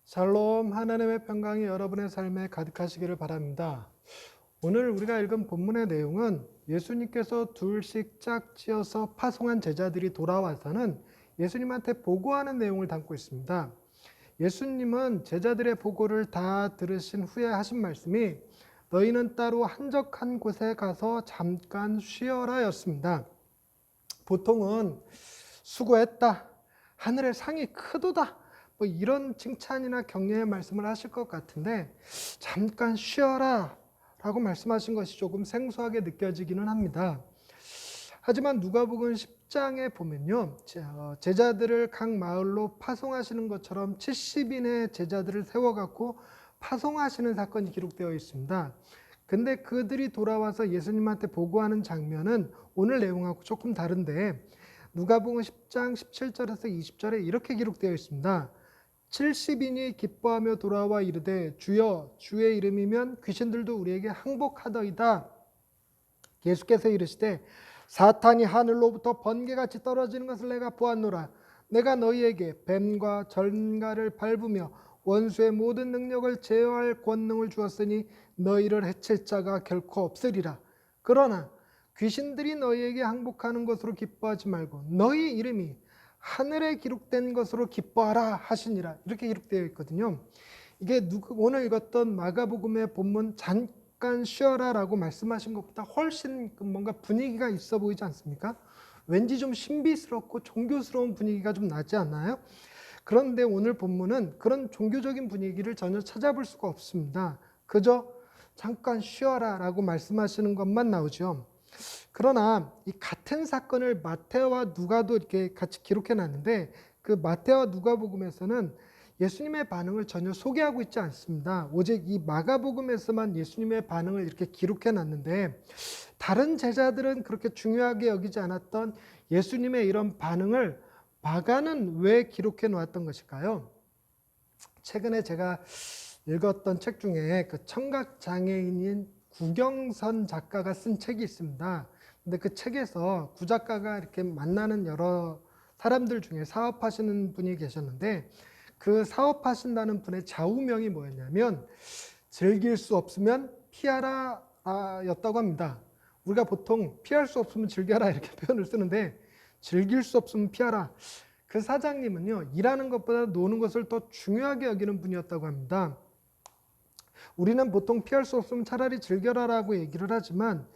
샬롬, 하나님의 평강이 여러분의 삶에 가득하시기를 바랍니다. 오늘 우리가 읽은 본문의 내용은 예수님께서 둘씩 짝지어서 파송한 제자들이 돌아와서는 예수님한테 보고하는 내용을 담고 있습니다. 예수님은 제자들의 보고를 다 들으신 후에 하신 말씀이 너희는 따로 한적한 곳에 가서 잠깐 쉬어라 였습니다. 보통은 수고했다, 하늘의 상이 크도다, 뭐 이런 칭찬이나 격려의 말씀을 하실 것 같은데 잠깐 쉬어라 라고 말씀하신 것이 조금 생소하게 느껴지기는 합니다. 하지만 누가복음 10장에 보면요, 제자들을 각 마을로 파송하시는 것처럼 70인의 제자들을 세워갖고 파송하시는 사건이 기록되어 있습니다. 근데 그들이 돌아와서 예수님한테 보고하는 장면은 오늘 내용하고 조금 다른데 누가복음 10장 17절에서 20절에 이렇게 기록되어 있습니다. 70인이 기뻐하며 돌아와 이르되 주여 주의 이름이면 귀신들도 우리에게 항복하더이다. 예수께서 이르시되 사탄이 하늘로부터 번개같이 떨어지는 것을 내가 보았노라. 내가 너희에게 뱀과 전갈을 밟으며 원수의 모든 능력을 제어할 권능을 주었으니 너희를 해칠 자가 결코 없으리라. 그러나 귀신들이 너희에게 항복하는 것으로 기뻐하지 말고 너희 이름이 하늘에 기록된 것으로 기뻐하라 하시니라. 이렇게 기록되어 있거든요. 이게 오늘 읽었던 마가복음의 본문 잠깐 쉬어라 라고 말씀하신 것보다 훨씬 뭔가 분위기가 있어 보이지 않습니까? 왠지 좀 신비스럽고 종교스러운 분위기가 좀 나지 않나요? 그런데 오늘 본문은 그런 종교적인 분위기를 전혀 찾아볼 수가 없습니다. 그저 잠깐 쉬어라 라고 말씀하시는 것만 나오죠. 그러나 이 같은 사건을 마태와 누가도 이렇게 같이 기록해 놨는데 그 마태와 누가복음에서는 예수님의 반응을 전혀 소개하고 있지 않습니다. 오직 이 마가복음에서만 예수님의 반응을 이렇게 기록해 놨는데 다른 제자들은 그렇게 중요하게 여기지 않았던 예수님의 이런 반응을 마가는 왜 기록해 놓았던 것일까요? 최근에 제가 읽었던 책 중에 그 청각장애인인 구경선 작가가 쓴 책이 있습니다. 근데 그 책에서 구 작가가 이렇게 만나는 여러 사람들 중에 사업하시는 분이 계셨는데 그 사업하신다는 분의 좌우명이 뭐였냐면 즐길 수 없으면 피하라 였다고 합니다. 우리가 보통 피할 수 없으면 즐겨라 이렇게 표현을 쓰는데 즐길 수 없으면 피하라. 그 사장님은요, 일하는 것보다 노는 것을 더 중요하게 여기는 분이었다고 합니다. 우리는 보통 피할 수 없으면 차라리 즐겨라라고 얘기를 하지만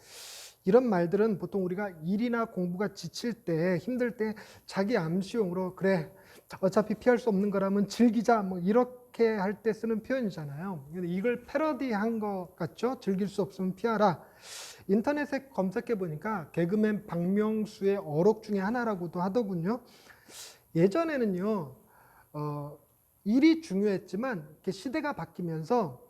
이런 말들은 보통 우리가 일이나 공부가 지칠 때, 힘들 때 자기 암시용으로 그래 어차피 피할 수 없는 거라면 즐기자 뭐 이렇게 할 때 쓰는 표현이잖아요. 이걸 패러디한 것 같죠? 즐길 수 없으면 피하라. 인터넷에 검색해 보니까 개그맨 박명수의 어록 중에 하나라고도 하더군요. 예전에는요, 일이 중요했지만 이렇게 시대가 바뀌면서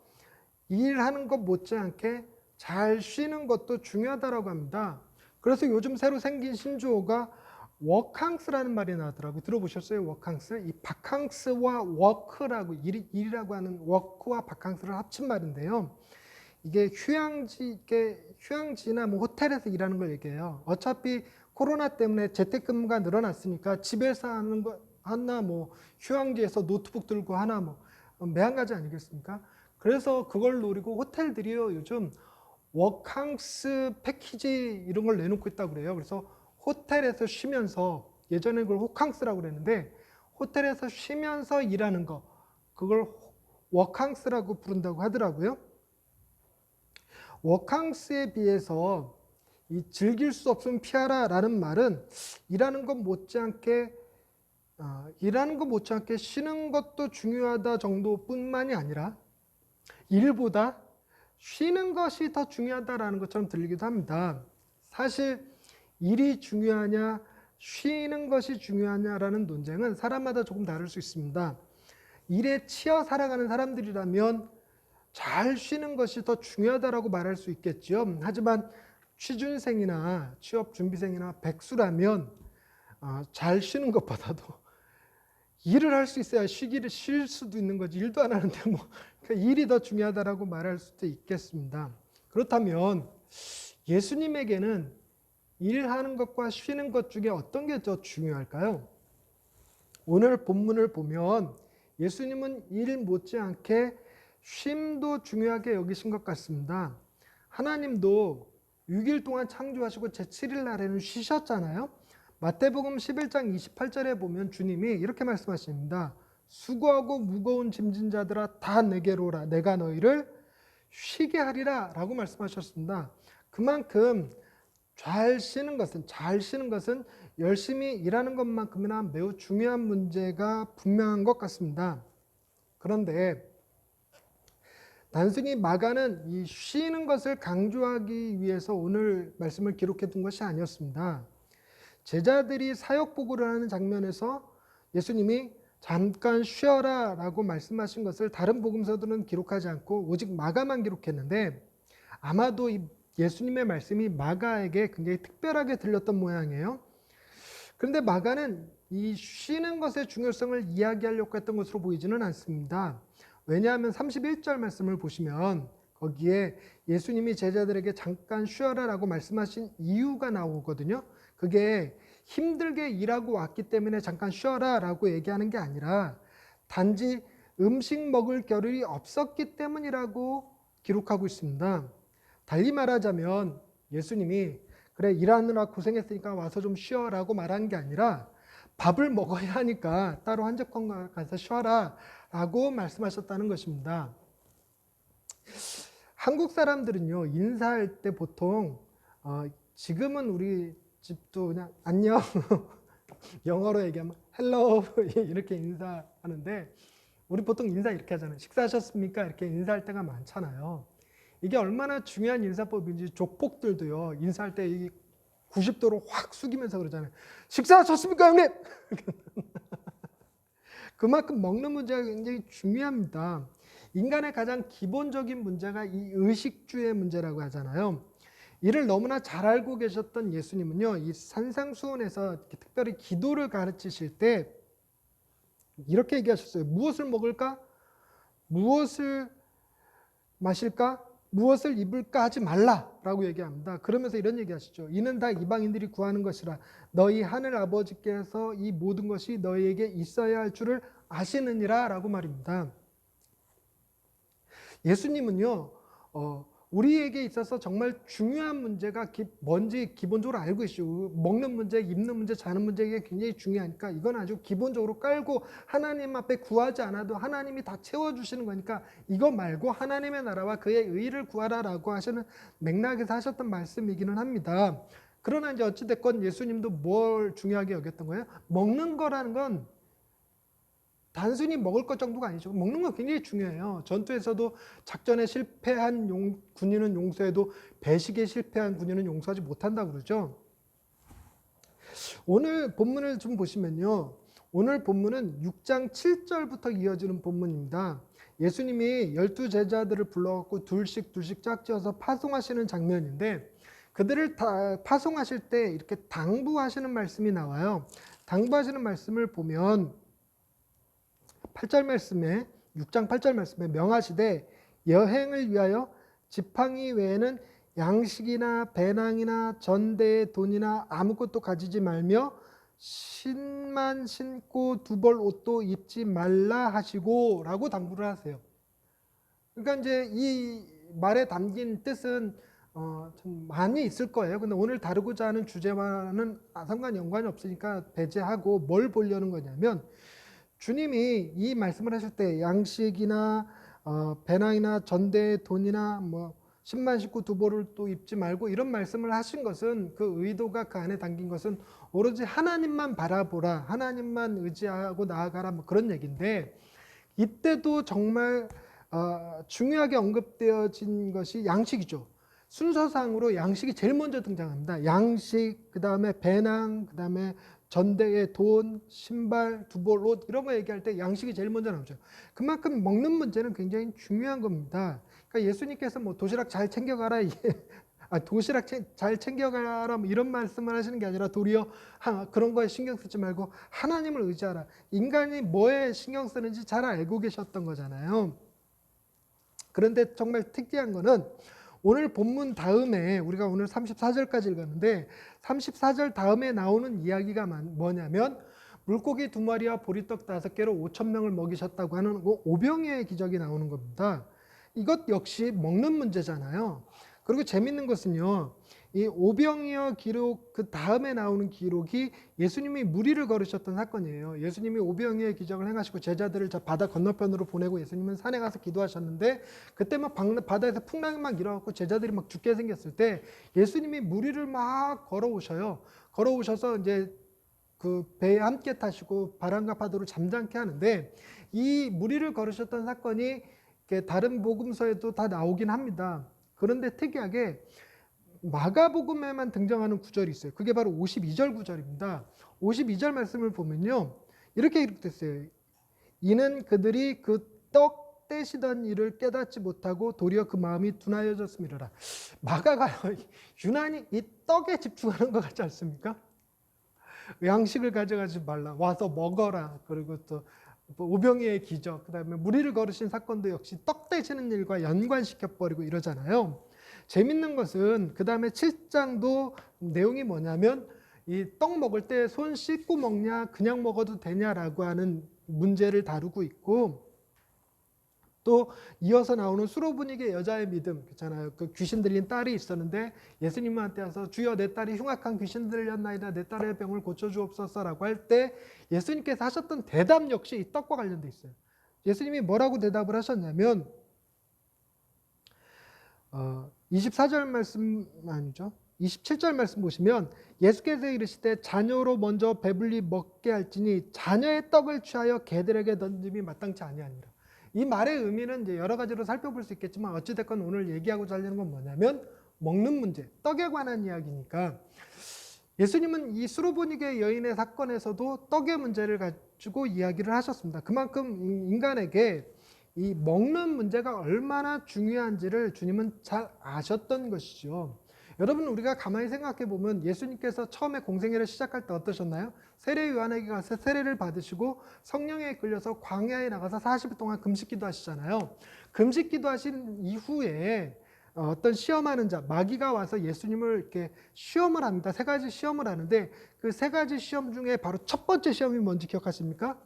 일하는 것 못지않게 잘 쉬는 것도 중요하다고 합니다. 그래서 요즘 새로 생긴 신조어가 워캉스라는 말이 나왔더라고요. 들어보셨어요? 워캉스? 이 바캉스와 워크라고 일이라고 하는 워크와 바캉스를 합친 말인데요. 이게 휴양지나 뭐 호텔에서 일하는 걸 얘기해요. 어차피 코로나 때문에 재택근무가 늘어났으니까 집에서 하는 거 하나 뭐 휴양지에서 노트북 들고 하나 뭐 매한가지 아니겠습니까? 그래서 그걸 노리고 호텔들이요 요즘 워캉스 패키지 이런 걸 내놓고 있다고 그래요. 그래서 호텔에서 쉬면서 예전에 그걸 호캉스라고 그랬는데 호텔에서 쉬면서 일하는 거 그걸 워캉스라고 부른다고 하더라고요. 워캉스에 비해서 이 즐길 수 없으면 피하라 라는 말은 일하는 것 못지않게 쉬는 것도 중요하다 정도뿐만이 아니라 일보다 쉬는 것이 더 중요하다라는 것처럼 들리기도 합니다. 사실 일이 중요하냐 쉬는 것이 중요하냐라는 논쟁은 사람마다 조금 다를 수 있습니다. 일에 치여 살아가는 사람들이라면 잘 쉬는 것이 더 중요하다라고 말할 수 있겠죠. 하지만 취준생이나 취업준비생이나 백수라면 잘 쉬는 것보다도 일을 할 수 있어야 쉴 수도 있는 거지. 일도 안 하는데 뭐 그러니까 일이 더 중요하다라고 말할 수도 있겠습니다. 그렇다면 예수님에게는 일하는 것과 쉬는 것 중에 어떤 게 더 중요할까요? 오늘 본문을 보면 예수님은 일 못지않게 쉼도 중요하게 여기신 것 같습니다. 하나님도 6일 동안 창조하시고 제7일 날에는 쉬셨잖아요. 마태복음 11장 28절에 보면 주님이 이렇게 말씀하십니다. 수고하고 무거운 짐진 자들아 다 내게로 오라. 내가 너희를 쉬게 하리라 라고 말씀하셨습니다. 그만큼 잘 쉬는 것은 열심히 일하는 것만큼이나 매우 중요한 문제가 분명한 것 같습니다. 그런데 단순히 마가는 이 쉬는 것을 강조하기 위해서 오늘 말씀을 기록해 둔 것이 아니었습니다. 제자들이 사역 보고를 하는 장면에서 예수님이 잠깐 쉬어라 라고 말씀하신 것을 다른 복음서들은 기록하지 않고 오직 마가만 기록했는데 아마도 이 예수님의 말씀이 마가에게 굉장히 특별하게 들렸던 모양이에요. 그런데 마가는 이 쉬는 것의 중요성을 이야기하려고 했던 것으로 보이지는 않습니다. 왜냐하면 31절 말씀을 보시면 거기에 예수님이 제자들에게 잠깐 쉬어라 라고 말씀하신 이유가 나오거든요. 그게 힘들게 일하고 왔기 때문에 잠깐 쉬어라 라고 얘기하는 게 아니라 단지 음식 먹을 겨를이 없었기 때문이라고 기록하고 있습니다. 달리 말하자면 예수님이 그래 일하느라 고생했으니까 와서 좀 쉬어라고 말한 게 아니라 밥을 먹어야 하니까 따로 한적한 가서 쉬어라 라고 말씀하셨다는 것입니다. 한국 사람들은요 인사할 때 보통 지금은 우리 집도 그냥 안녕 영어로 얘기하면 hello 이렇게 인사하는데 우리 보통 인사 이렇게 하잖아요. 식사하셨습니까? 이렇게 인사할 때가 많잖아요. 이게 얼마나 중요한 인사법인지 족복들도요 인사할 때 90도로 확 숙이면서 그러잖아요. 식사하셨습니까 형님? 그만큼 먹는 문제가 굉장히 중요합니다. 인간의 가장 기본적인 문제가 이 의식주의 문제라고 하잖아요. 이를 너무나 잘 알고 계셨던 예수님은요, 이 산상수훈에서 특별히 기도를 가르치실 때 이렇게 얘기하셨어요. 무엇을 먹을까? 무엇을 마실까? 무엇을 입을까 하지 말라라고 얘기합니다. 그러면서 이런 얘기하시죠. 이는 다 이방인들이 구하는 것이라. 너희 하늘 아버지께서 이 모든 것이 너희에게 있어야 할 줄을 아시느니라 라고 말입니다. 예수님은요, 우리에게 있어서 정말 중요한 문제가 뭔지 기본적으로 알고 계시고 먹는 문제, 입는 문제, 자는 문제가 굉장히 중요하니까 이건 아주 기본적으로 깔고 하나님 앞에 구하지 않아도 하나님이 다 채워주시는 거니까 이거 말고 하나님의 나라와 그의 의를 구하라라고 하시는 맥락에서 하셨던 말씀이기는 합니다. 그러나 이제 어찌됐건 예수님도 뭘 중요하게 여겼던 거예요? 먹는 거라는 건 단순히 먹을 것 정도가 아니죠. 먹는 거 굉장히 중요해요. 전투에서도 작전에 실패한 군인은 용서해도 배식에 실패한 군인은 용서하지 못한다고 그러죠. 오늘 본문을 좀 보시면요. 오늘 본문은 6장 7절부터 이어지는 본문입니다. 예수님이 12제자들을 불러갖고 둘씩 짝지어서 파송하시는 장면인데 그들을 다 파송하실 때 이렇게 당부하시는 말씀이 나와요. 당부하시는 말씀을 보면 8절 말씀에 6장 8절 말씀에 명하시되 여행을 위하여 지팡이 외에는 양식이나 배낭이나 전대의 돈이나 아무것도 가지지 말며 신만 신고 두 벌 옷도 입지 말라 하시고 라고 당부를 하세요. 그러니까 이제 이 말에 담긴 뜻은 좀 많이 있을 거예요. 근데 오늘 다루고자 하는 주제와는 상관 연관이 없으니까 배제하고 뭘 보려는 거냐면 주님이 이 말씀을 하실 때 양식이나 배낭이나 전대의 돈이나 뭐 10만 식구 두 벌을 또 입지 말고 이런 말씀을 하신 것은 그 의도가 그 안에 담긴 것은 오로지 하나님만 바라보라, 하나님만 의지하고 나아가라 뭐 그런 얘기인데 이때도 정말 중요하게 언급되어진 것이 양식이죠. 순서상으로 양식이 제일 먼저 등장합니다. 양식, 그 다음에 배낭, 그 다음에 전대의 돈, 신발, 두 벌 옷 이런 거 얘기할 때 양식이 제일 먼저 나오죠. 그만큼 먹는 문제는 굉장히 중요한 겁니다. 그러니까 예수님께서 뭐 도시락 잘 챙겨가라 도시락 잘 챙겨가라 뭐 이런 말씀을 하시는 게 아니라 도리어 그런 거에 신경 쓰지 말고 하나님을 의지하라. 인간이 뭐에 신경 쓰는지 잘 알고 계셨던 거잖아요. 그런데 정말 특이한 거는 오늘 본문 다음에 우리가 오늘 34절까지 읽었는데 34절 다음에 나오는 이야기가 뭐냐면 물고기 2마리와 보리떡 5개로 5,000명을 먹이셨다고 하는 오병이어의 기적이 나오는 겁니다. 이것 역시 먹는 문제잖아요. 그리고 재밌는 것은요, 이 오병이어 기록 그 다음에 나오는 기록이 예수님이 무리를 걸으셨던 사건이에요. 예수님이 오병이어의 기적을 행하시고 제자들을 저 바다 건너편으로 보내고 예수님은 산에 가서 기도하셨는데, 그때 막 바다에서 풍랑이 막 일어났고 제자들이 막 죽게 생겼을 때 예수님이 무리를 막 걸어오셔요. 걸어오셔서 이제 그 배에 함께 타시고 바람과 파도를 잠잠케 하는데, 이 무리를 걸으셨던 사건이 다른 복음서에도 다 나오긴 합니다. 그런데 특이하게 마가복음에만 등장하는 구절이 있어요. 그게 바로 52절 구절입니다. 52절 말씀을 보면요, 이렇게 기록됐어요. 이는 그들이 그 떡 떼시던 일을 깨닫지 못하고 도리어 그 마음이 둔하여졌음이로라. 마가가요, 유난히 이 떡에 집중하는 것 같지 않습니까? 양식을 가져가지 말라, 와서 먹어라. 그리고 또 오병이어의 기적, 그다음에 무리를 걸으신 사건도 역시 떡 떼시는 일과 연관시켜버리고 이러잖아요. 재밌는 것은 그 다음에 7장도 내용이 뭐냐면, 이 떡 먹을 때 손 씻고 먹냐 그냥 먹어도 되냐라고 하는 문제를 다루고 있고, 또 이어서 나오는 수로분이게 여자의 믿음 있잖아요. 그 귀신 들린 딸이 있었는데 예수님한테 와서 주여 내 딸이 흉악한 귀신 들렸나이다, 내 딸의 병을 고쳐주옵소서라고 할 때 예수님께서 하셨던 대답 역시 이 떡과 관련돼 있어요. 예수님이 뭐라고 대답을 하셨냐면, 24절 말씀 아니죠, 27절 말씀 보시면 예수께서 이르시되 자녀로 먼저 배불리 먹게 할지니 자녀의 떡을 취하여 개들에게 던짐이 마땅치 아니하니라. 이 말의 의미는 이제 여러 가지로 살펴볼 수 있겠지만 어찌됐건 오늘 얘기하고자 하는 건 뭐냐면 먹는 문제, 떡에 관한 이야기니까, 예수님은 이 수로보니게 여인의 사건에서도 떡의 문제를 가지고 이야기를 하셨습니다. 그만큼 인간에게 이 먹는 문제가 얼마나 중요한지를 주님은 잘 아셨던 것이죠. 여러분, 우리가 가만히 생각해 보면 예수님께서 처음에 공생애를 시작할 때 어떠셨나요? 세례 요한에게 가서 세례를 받으시고 성령에 이끌려서 광야에 나가서 40일 동안 금식기도 하시잖아요. 금식기도 하신 이후에 어떤 시험하는 자, 마귀가 와서 예수님을 이렇게 시험을 합니다. 3가지 시험을 하는데 그 3가지 시험 중에 바로 첫 번째 시험이 뭔지 기억하십니까?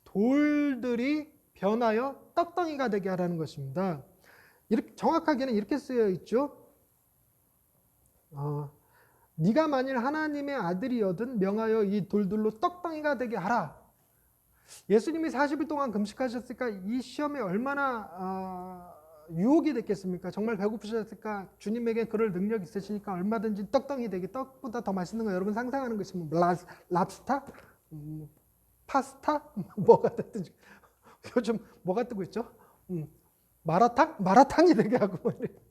돌들이 변하여 떡덩이가 되게 하라는 것입니다. 이렇게 정확하게는 이렇게 쓰여 있죠. 네가 만일 하나님의 아들이여든 명하여 이 돌들로 떡덩이가 되게 하라. 예수님이 40일 동안 금식하셨으니까 이 시험에 얼마나 유혹이 됐겠습니까? 정말 배고프셨을까? 주님에게 그럴 능력 있으시니까 얼마든지 떡덩이 되게, 떡보다 더 맛있는 거 여러분 상상하는 거 있으면 랍스타? 파스타? 뭐가 됐든지. 요즘 뭐가 뜨고 있죠? 마라탕? 마라탕이 되게 하고 말이에요.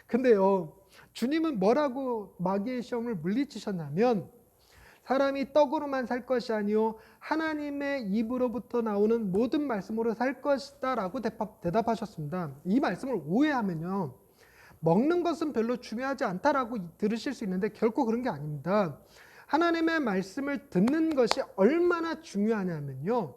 근데요, 주님은 뭐라고 마귀의 시험을 물리치셨냐면, 사람이 떡으로만 살 것이 아니요 하나님의 입으로부터 나오는 모든 말씀으로 살 것이다 라고 대답하셨습니다. 이 말씀을 오해하면요, 먹는 것은 별로 중요하지 않다라고 들으실 수 있는데 결코 그런 게 아닙니다. 하나님의 말씀을 듣는 것이 얼마나 중요하냐면요,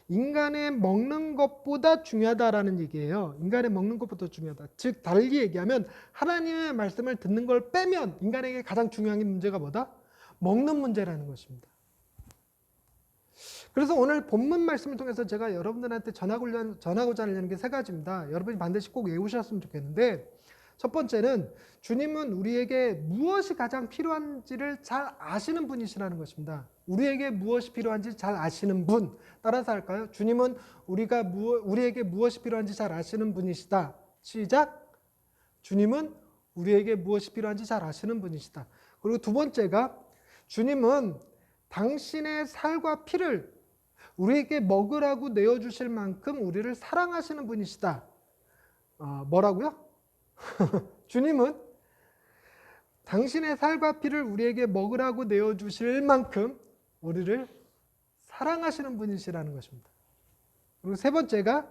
인간의 먹는 것보다 중요하다라는 얘기예요. 인간의 먹는 것보다 중요하다. 즉 달리 얘기하면 하나님의 말씀을 듣는 걸 빼면 인간에게 가장 중요한 문제가 뭐다? 먹는 문제라는 것입니다. 그래서 오늘 본문 말씀을 통해서 제가 여러분들한테 전하고자 하는 게 3가지입니다. 여러분이 반드시 꼭 외우셨으면 좋겠는데, 첫 번째는 주님은 우리에게 무엇이 가장 필요한지를 잘 아시는 분이시라는 것입니다. 우리에게 무엇이 필요한지 잘 아시는 분. 따라서 할까요? 주님은 우리에게 무엇이 필요한지 잘 아시는 분이시다. 시작. 주님은 우리에게 무엇이 필요한지 잘 아시는 분이시다. 그리고 2번째가 주님은 당신의 살과 피를 우리에게 먹으라고 내어주실 만큼 우리를 사랑하시는 분이시다. 뭐라고요? 주님은 당신의 살과 피를 우리에게 먹으라고 내어주실 만큼 우리를 사랑하시는 분이시라는 것입니다. 그리고 3번째가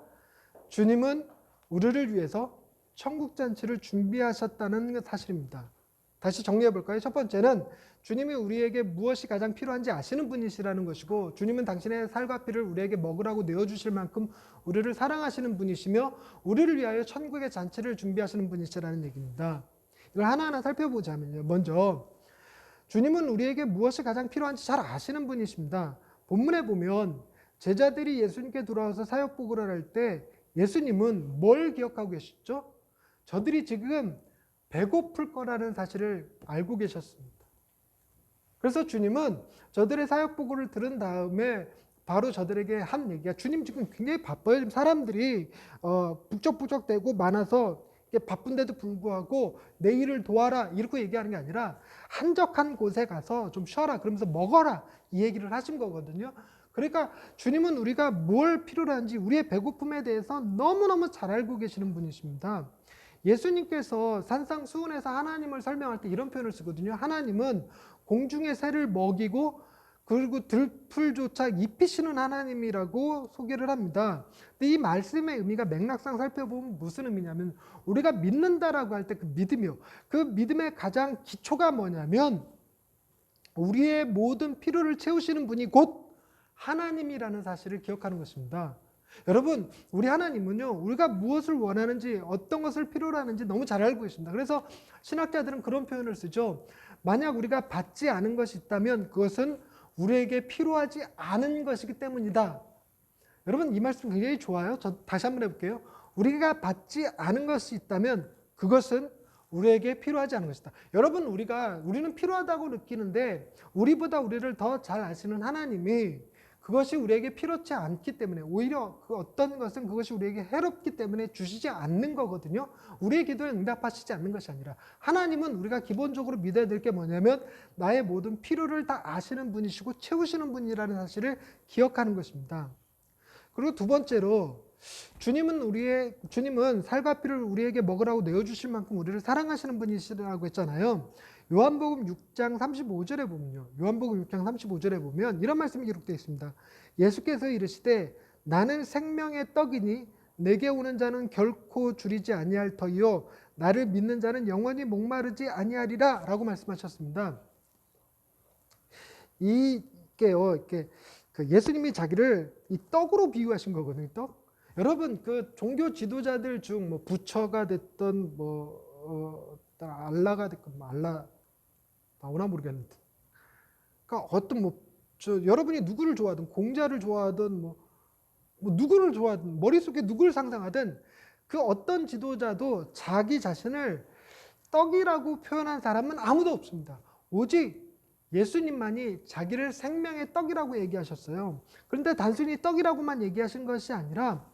주님은 우리를 위해서 천국잔치를 준비하셨다는 사실입니다. 다시 정리해 볼까요? 첫 번째는 주님이 우리에게 무엇이 가장 필요한지 아시는 분이시라는 것이고, 주님은 당신의 살과 피를 우리에게 먹으라고 내어주실 만큼 우리를 사랑하시는 분이시며 우리를 위하여 천국의 잔치를 준비하시는 분이시라는 얘기입니다. 이걸 하나하나 살펴보자면요, 먼저 주님은 우리에게 무엇이 가장 필요한지 잘 아시는 분이십니다. 본문에 보면 제자들이 예수님께 돌아와서 사역 보고를 할 때 예수님은 뭘 기억하고 계셨죠? 저들이 지금 배고플 거라는 사실을 알고 계셨습니다. 그래서 주님은 저들의 사역 보고를 들은 다음에 바로 저들에게 한 얘기가, 주님 지금 굉장히 바빠요. 지금 사람들이 북적북적대고 많아서 바쁜데도 불구하고 내 일을 도와라 이렇게 얘기하는 게 아니라 한적한 곳에 가서 좀 쉬어라, 그러면서 먹어라, 이 얘기를 하신 거거든요. 그러니까 주님은 우리가 뭘 필요로 하는지, 우리의 배고픔에 대해서 너무너무 잘 알고 계시는 분이십니다. 예수님께서 산상수훈에서 하나님을 설명할 때 이런 표현을 쓰거든요. 하나님은 공중의 새를 먹이고 그리고 들풀조차 입히시는 하나님이라고 소개를 합니다. 근데 이 말씀의 의미가 맥락상 살펴보면 무슨 의미냐면, 우리가 믿는다라고 할 때 그 믿음이요, 그 믿음의 가장 기초가 뭐냐면 우리의 모든 필요를 채우시는 분이 곧 하나님이라는 사실을 기억하는 것입니다. 여러분, 우리 하나님은요, 우리가 무엇을 원하는지, 어떤 것을 필요로 하는지 너무 잘 알고 계십니다. 그래서 신학자들은 그런 표현을 쓰죠. 만약 우리가 받지 않은 것이 있다면 그것은 우리에게 필요하지 않은 것이기 때문이다. 여러분, 이 말씀 굉장히 좋아요. 저 다시 한번 해볼게요. 우리가 받지 않은 것이 있다면 그것은 우리에게 필요하지 않은 것이다. 여러분, 우리는 필요하다고 느끼는데 우리보다 우리를 더 잘 아시는 하나님이 그것이 우리에게 필요치 않기 때문에, 오히려 그 어떤 것은 그것이 우리에게 해롭기 때문에 주시지 않는 거거든요. 우리의 기도에 응답하시지 않는 것이 아니라, 하나님은 우리가 기본적으로 믿어야 될 게 뭐냐면 나의 모든 필요를 다 아시는 분이시고 채우시는 분이라는 사실을 기억하는 것입니다. 그리고 두 번째로, 주님은 살과 피를 우리에게 먹으라고 내어주실 만큼 우리를 사랑하시는 분이시라고 했잖아요. 요한복음 6장 35절에 보면요. 요한복음 6장 35절에 보면 이런 말씀이 기록되어 있습니다. 예수께서 이르시되 나는 생명의 떡이니 내게 오는 자는 결코 줄이지 아니할 터이요 나를 믿는 자는 영원히 목마르지 아니하리라 라고 말씀하셨습니다. 이게 예수님이 자기를 이 떡으로 비유하신 거거든요. 떡. 여러분, 그 종교 지도자들 중 뭐 부처가 됐던 알라가 됐건 알라 나오나 모르겠는데, 그러니까 어떤 여러분이 누구를 좋아하든, 공자를 좋아하든 뭐 누구를 좋아하든, 머릿속에 누구를 상상하든, 그 어떤 지도자도 자기 자신을 떡이라고 표현한 사람은 아무도 없습니다. 오직 예수님만이 자기를 생명의 떡이라고 얘기하셨어요. 그런데 단순히 떡이라고만 얘기하신 것이 아니라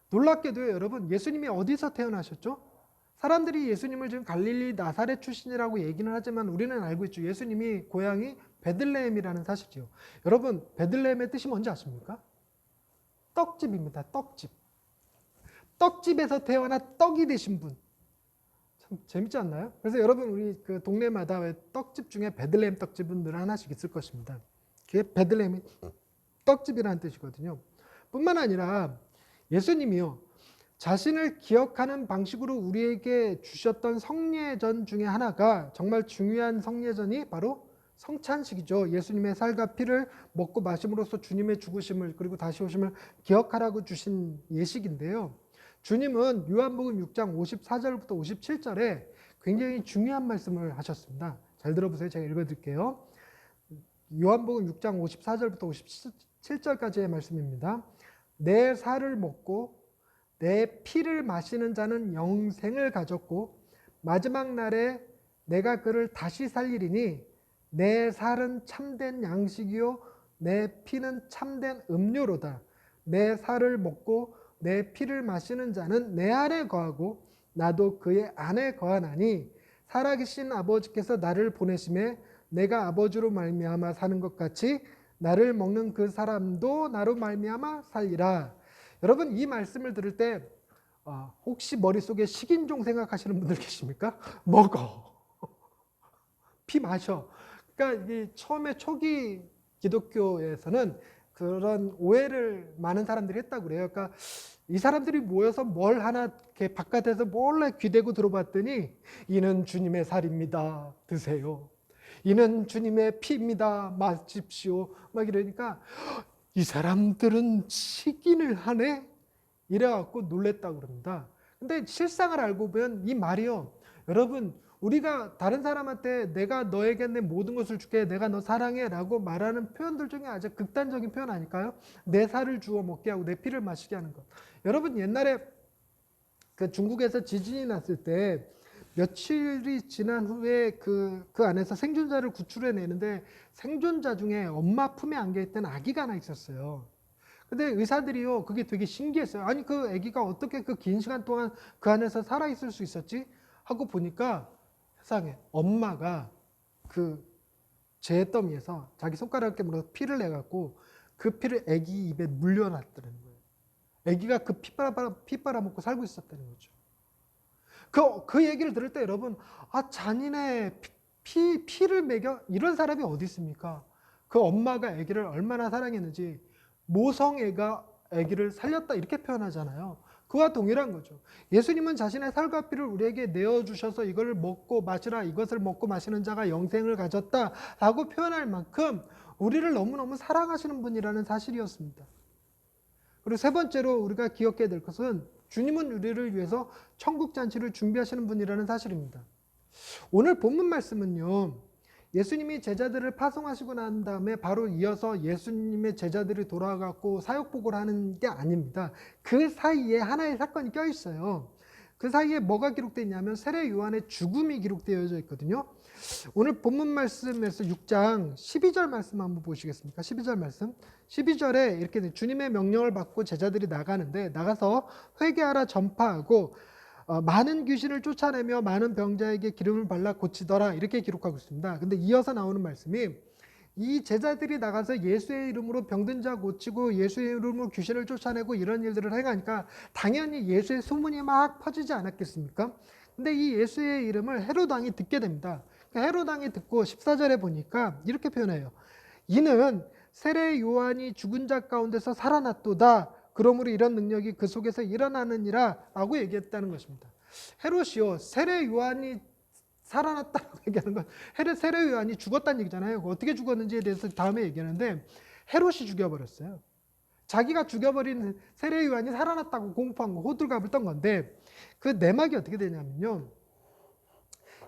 놀랍게도 여러분, 예수님이 어디서 태어나셨죠? 사람들이 예수님을 지금 갈릴리 나사렛 출신이라고 얘기는 하지만 우리는 알고 있죠. 예수님이 고향이 베들레헴이라는 사실이죠. 여러분, 베들레헴의 뜻이 뭔지 아십니까? 떡집입니다. 떡집. 떡집에서 태어나 떡이 되신 분. 참 재밌지 않나요? 그래서 여러분, 우리 그 동네마다 왜 떡집 중에 베들레헴 떡집은 늘 하나씩 있을 것입니다. 그게 베들레헴이 떡집이라는 뜻이거든요. 뿐만 아니라 예수님이요, 자신을 기억하는 방식으로 우리에게 주셨던 성례전 중에 하나가, 정말 중요한 성례전이 바로 성찬식이죠. 예수님의 살과 피를 먹고 마심으로써 주님의 죽으심을 그리고 다시 오심을 기억하라고 주신 예식인데요. 주님은 요한복음 6장 54절부터 57절에 굉장히 중요한 말씀을 하셨습니다. 잘 들어보세요. 제가 읽어드릴게요. 요한복음 6장 54절부터 57절까지의 말씀입니다. 내 살을 먹고 내 피를 마시는 자는 영생을 가졌고 마지막 날에 내가 그를 다시 살리리니 내 살은 참된 양식이요 내 피는 참된 음료로다. 내 살을 먹고 내 피를 마시는 자는 내 안에 거하고 나도 그의 안에 거하나니 살아계신 아버지께서 나를 보내심에 내가 아버지로 말미암아 사는 것 같이 나를 먹는 그 사람도 나로 말미암아 살리라. 여러분, 이 말씀을 들을 때 혹시 머릿속에 식인종 생각하시는 분들 계십니까? 먹어. 피 마셔. 그러니까 이 처음에 초기 기독교에서는 그런 오해를 많은 사람들이 했다고 그래요. 그러니까 이 사람들이 모여서 뭘 하나 이렇게 바깥에서 몰래 귀대고 들어봤더니 이는 주님의 살입니다. 드세요. 이는 주님의 피입니다. 마십시오. 막 이러니까 이 사람들은 식인을 하네? 이래갖고 놀랬다고 그럽니다. 근데 실상을 알고 보면 이 말이요, 여러분, 우리가 다른 사람한테 내가 너에게 내 모든 것을 줄게, 내가 너 사랑해 라고 말하는 표현들 중에 아주 극단적인 표현 아닐까요? 내 살을 주워 먹게 하고 내 피를 마시게 하는 것. 여러분 옛날에 그 중국에서 지진이 났을 때 며칠이 지난 후에 그 안에서 생존자를 구출해내는데 생존자 중에 엄마 품에 안겨있던 아기가 하나 있었어요. 근데 의사들이요, 그게 되게 신기했어요. 아니, 그 아기가 어떻게 그 긴 시간 동안 그 안에서 살아있을 수 있었지? 하고 보니까 세상에 엄마가 그 재더미에서 자기 손가락에 물어서 피를 내갖고 그 피를 아기 입에 물려놨다는 거예요. 아기가 그 피 빨아먹고 살고 있었다는 거죠. 그 얘기를 들을 때 여러분, 아, 잔인해. 피를 먹여? 이런 사람이 어디 있습니까? 그 엄마가 아기를 얼마나 사랑했는지 모성애가 아기를 살렸다 이렇게 표현하잖아요. 그와 동일한 거죠. 예수님은 자신의 살과 피를 우리에게 내어주셔서 이걸 먹고 마시라, 이것을 먹고 마시는 자가 영생을 가졌다라고 표현할 만큼 우리를 너무너무 사랑하시는 분이라는 사실이었습니다. 그리고 세 번째로 우리가 기억해야 될 것은 주님은 우리를 위해서 천국 잔치를 준비하시는 분이라는 사실입니다. 오늘 본문 말씀은요, 예수님이 제자들을 파송하시고 난 다음에 바로 이어서 예수님의 제자들이 돌아가고 사역복을 하는 게 아닙니다. 그 사이에 하나의 사건이 껴있어요. 그 사이에 뭐가 기록되어 있냐면 세례 요한의 죽음이 기록되어져 있거든요. 오늘 본문 말씀에서 6장 12절 말씀 한번 보시겠습니까? 12절 말씀. 12절에 이렇게 돼, 주님의 명령을 받고 제자들이 나가는데 나가서 회개하라 전파하고 많은 귀신을 쫓아내며 많은 병자에게 기름을 발라 고치더라 이렇게 기록하고 있습니다. 근데 이어서 나오는 말씀이 이 제자들이 나가서 예수의 이름으로 병든 자 고치고 예수의 이름으로 귀신을 쫓아내고 이런 일들을 해가니까 당연히 예수의 소문이 막 퍼지지 않았겠습니까? 근데 이 예수의 이름을 헤롯 왕이 듣게 됩니다. 헤롯 왕이 듣고 14절에 보니까 이렇게 표현해요. 이는 세례 요한이 죽은 자 가운데서 살아났도다. 그러므로 이런 능력이 그 속에서 일어나느니라 라고 얘기했다는 것입니다. 헤롯이요, 세례 요한이 살아났다고 얘기하는 건 세례 요한이 죽었다는 얘기잖아요. 어떻게 죽었는지에 대해서 다음에 얘기하는데 헤롯이 죽여버렸어요. 자기가 죽여버린 세례 요한이 살아났다고 공포한 거, 호들갑을 떤 건데 그 내막이 어떻게 되냐면요,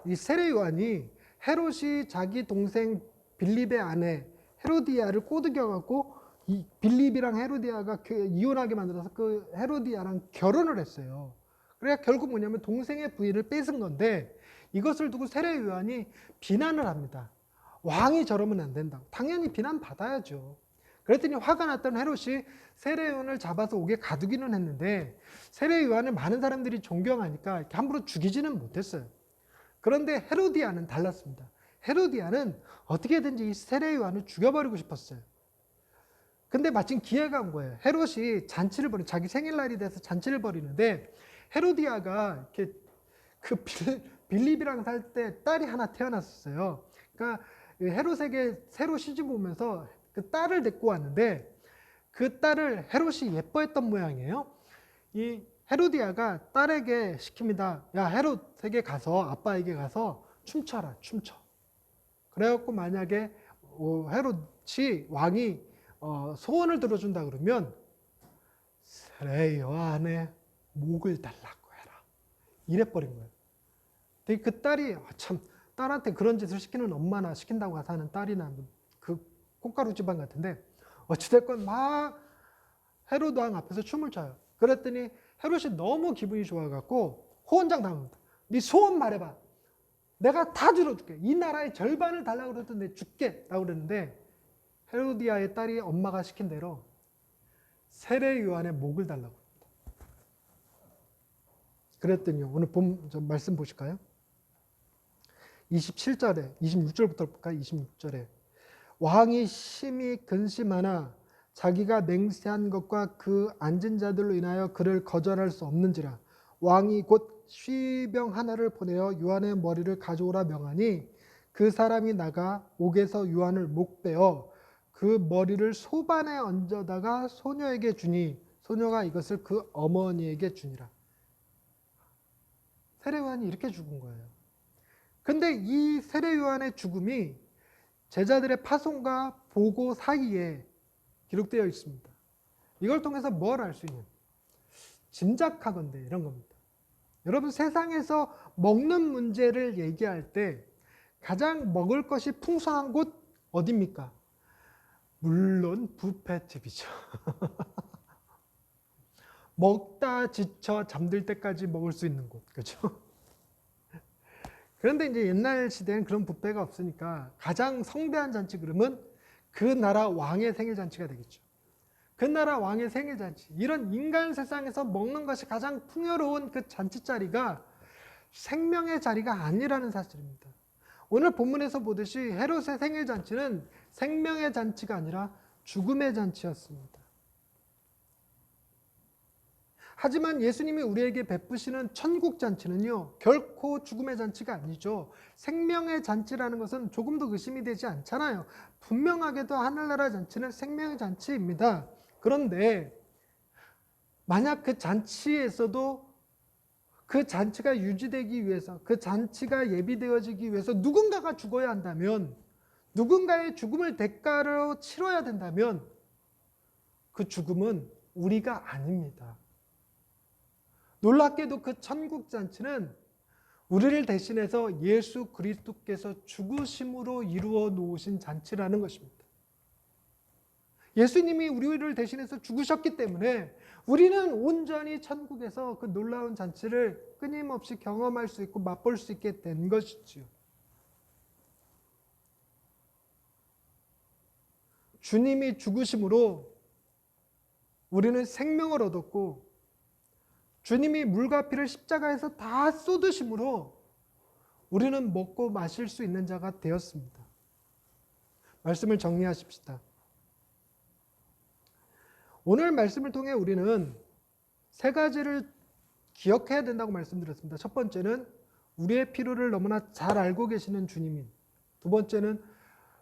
이 세례 요한이 헤롯이 자기 동생 빌립의 아내 헤로디아를 꼬드겨갖고 이 빌립이랑 헤로디아가 이혼하게 만들어서 그 헤로디아랑 결혼을 했어요. 그래야 결국 뭐냐면 동생의 부인을 뺏은 건데 이것을 두고 세례 요한이 비난을 합니다. 왕이 저러면 안 된다고. 당연히 비난 받아야죠. 그랬더니 화가 났던 헤롯이 세례 요한을 잡아서 옥에 가두기는 했는데 세례 요한을 많은 사람들이 존경하니까 이렇게 함부로 죽이지는 못했어요. 그런데 헤로디아는 달랐습니다. 헤로디아는 어떻게든지 이 세례 요한을 죽여버리고 싶었어요. 근데 마침 기회가 온 거예요. 헤롯이 잔치를 벌이 자기 생일날이 돼서 잔치를 벌이는데 헤로디아가 이렇게 그 빌립이랑 살 때 딸이 하나 태어났었어요. 그러니까 헤롯에게 새로 시집 오면서 그 딸을 데리고 왔는데 그 딸을 헤롯이 예뻐했던 모양이에요. 이 헤로디아가 딸에게 시킵니다. 야, 헤롯에게 가서 아빠에게 가서 춤춰라, 춤춰. 그래갖고 만약에 헤롯이 왕이 소원을 들어준다 그러면 세례 요한의 목을 달라고 해라. 이래버린 거예요. 근데 그 딸이 참 딸한테 그런 짓을 시키는 엄마나 시킨다고 사는 딸이나 그 꽃가루 집안 같은데 어찌됐건 막 헤롯 왕 앞에서 춤을 춰요. 그랬더니 헤롯이 너무 기분이 좋아갖고 호언장 당합니다. 네 소원 말해봐. 내가 다 들어줄게. 이 나라의 절반을 달라고 그래도 내 줄게 라고 그랬는데 헤로디아의 딸이 엄마가 시킨 대로 세례 요한의 목을 달라고 합니다. 그랬더니요, 오늘 말씀 보실까요? 27절에 26절부터 볼까요? 26절에 왕이 심히 근심하나 자기가 맹세한 것과 그 앉은 자들로 인하여 그를 거절할 수 없는지라 왕이 곧 쉬병 하나를 보내어 요한의 머리를 가져오라 명하니 그 사람이 나가 옥에서 요한을 목베어 그 머리를 소반에 얹어다가 소녀에게 주니 소녀가 이것을 그 어머니에게 주니라. 세례 요한이 이렇게 죽은 거예요. 근데 이 세례 요한의 죽음이 제자들의 파송과 보고 사이에 기록되어 있습니다. 이걸 통해서 뭘 알 수 있는? 짐작하건대 이런 겁니다. 여러분, 세상에서 먹는 문제를 얘기할 때 가장 먹을 것이 풍성한 곳 어디입니까? 물론 뷔페집이죠. 먹다 지쳐 잠들 때까지 먹을 수 있는 곳, 그렇죠? 그런데 이제 옛날 시대엔 그런 뷔페가 없으니까 가장 성대한 잔치 그러면 그 나라 왕의 생일 잔치가 되겠죠. 그 나라 왕의 생일 잔치, 이런 인간 세상에서 먹는 것이 가장 풍요로운 그 잔치 자리가 생명의 자리가 아니라는 사실입니다. 오늘 본문에서 보듯이 헤롯의 생일 잔치는 생명의 잔치가 아니라 죽음의 잔치였습니다. 하지만 예수님이 우리에게 베푸시는 천국 잔치는요, 결코 죽음의 잔치가 아니죠. 생명의 잔치라는 것은 조금도 의심이 되지 않잖아요. 분명하게도 하늘나라 잔치는 생명의 잔치입니다. 그런데 만약 그 잔치에서도 그 잔치가 유지되기 위해서, 그 잔치가 예비되어지기 위해서 누군가가 죽어야 한다면, 누군가의 죽음을 대가로 치러야 된다면 그 죽음은 우리가 아닙니다. 놀랍게도 그 천국 잔치는 우리를 대신해서 예수 그리스도께서 죽으심으로 이루어 놓으신 잔치라는 것입니다. 예수님이 우리를 대신해서 죽으셨기 때문에 우리는 온전히 천국에서 그 놀라운 잔치를 끊임없이 경험할 수 있고 맛볼 수 있게 된 것이지요. 주님이 죽으심으로 우리는 생명을 얻었고, 주님이 물과 피를 십자가에서 다 쏟으심으로 우리는 먹고 마실 수 있는 자가 되었습니다. 말씀을 정리하십시다. 오늘 말씀을 통해 우리는 세 가지를 기억해야 된다고 말씀드렸습니다. 첫 번째는 우리의 필요를 너무나 잘 알고 계시는 주님인, 두 번째는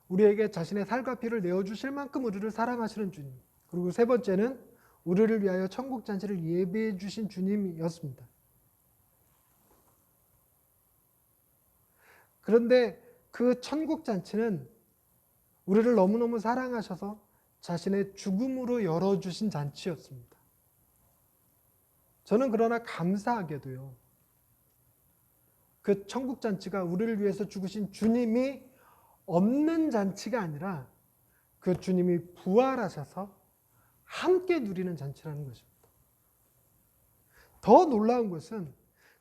우리에게 자신의 살과 피를 내어주실 만큼 우리를 사랑하시는 주님, 그리고 세 번째는 우리를 위하여 천국 잔치를 예비해 주신 주님이었습니다. 그런데 그 천국 잔치는 우리를 너무너무 사랑하셔서 자신의 죽음으로 열어주신 잔치였습니다. 저는 그러나 감사하게도요, 그 천국 잔치가 우리를 위해서 죽으신 주님이 없는 잔치가 아니라 그 주님이 부활하셔서 함께 누리는 잔치라는 것입니다. 더 놀라운 것은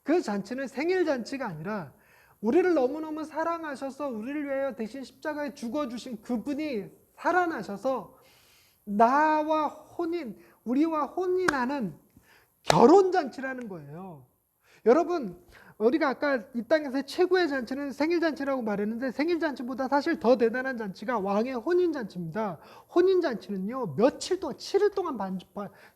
그 잔치는 생일 잔치가 아니라 우리를 너무너무 사랑하셔서 우리를 위하여 대신 십자가에 죽어주신 그분이 살아나셔서 나와 우리와 혼인하는 결혼잔치라는 거예요. 여러분, 우리가 아까 이 땅에서 최고의 잔치는 생일잔치라고 말했는데, 생일잔치보다 사실 더 대단한 잔치가 왕의 혼인잔치입니다. 혼인잔치는요, 며칠 동안, 7일 동안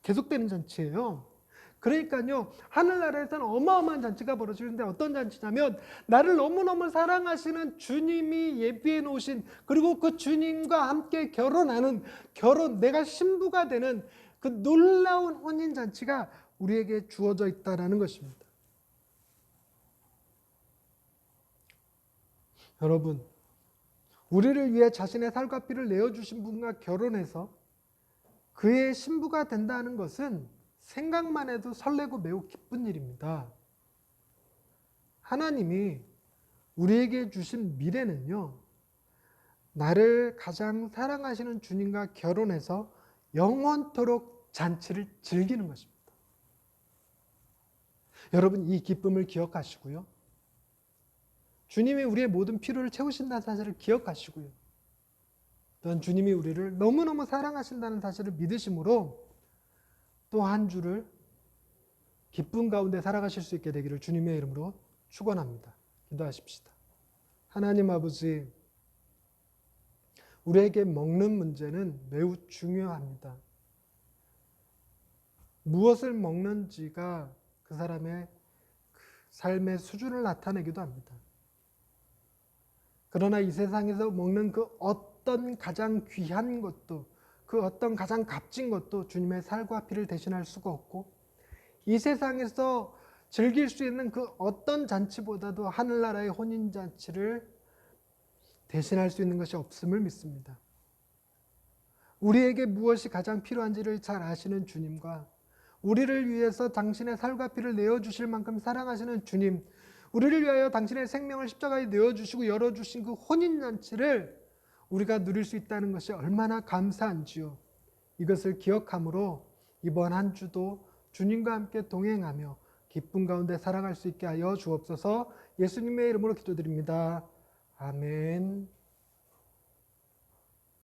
계속되는 잔치예요. 그러니까요, 하늘나라에서는 어마어마한 잔치가 벌어지는데, 어떤 잔치냐면 나를 너무너무 사랑하시는 주님이 예비해 놓으신, 그리고 그 주님과 함께 결혼하는, 내가 신부가 되는 그 놀라운 혼인잔치가 우리에게 주어져 있다는 것입니다. 여러분, 우리를 위해 자신의 살과 피를 내어주신 분과 결혼해서 그의 신부가 된다는 것은 생각만 해도 설레고 매우 기쁜 일입니다. 하나님이 우리에게 주신 미래는요, 나를 가장 사랑하시는 주님과 결혼해서 영원토록 잔치를 즐기는 것입니다. 여러분, 이 기쁨을 기억하시고요, 주님이 우리의 모든 필요를 채우신다는 사실을 기억하시고요, 또한 주님이 우리를 너무너무 사랑하신다는 사실을 믿으심으로 또 한 주를 기쁨 가운데 살아가실 수 있게 되기를 주님의 이름으로 축원합니다. 기도하십시다. 하나님 아버지, 우리에게 먹는 문제는 매우 중요합니다. 무엇을 먹는지가 그 사람의 삶의 수준을 나타내기도 합니다. 그러나 이 세상에서 먹는 그 어떤 가장 귀한 것도, 그 어떤 가장 값진 것도 주님의 살과 피를 대신할 수가 없고, 이 세상에서 즐길 수 있는 그 어떤 잔치보다도 하늘나라의 혼인잔치를 대신할 수 있는 것이 없음을 믿습니다. 우리에게 무엇이 가장 필요한지를 잘 아시는 주님과 우리를 위해서 당신의 살과 피를 내어주실 만큼 사랑하시는 주님, 우리를 위하여 당신의 생명을 십자가에 내어주시고 열어주신 그 혼인잔치를 우리가 누릴 수 있다는 것이 얼마나 감사한지요. 이것을 기억함으로 이번 한 주도 주님과 함께 동행하며 기쁨 가운데 살아갈 수 있게 하여 주옵소서. 예수님의 이름으로 기도드립니다. 아멘.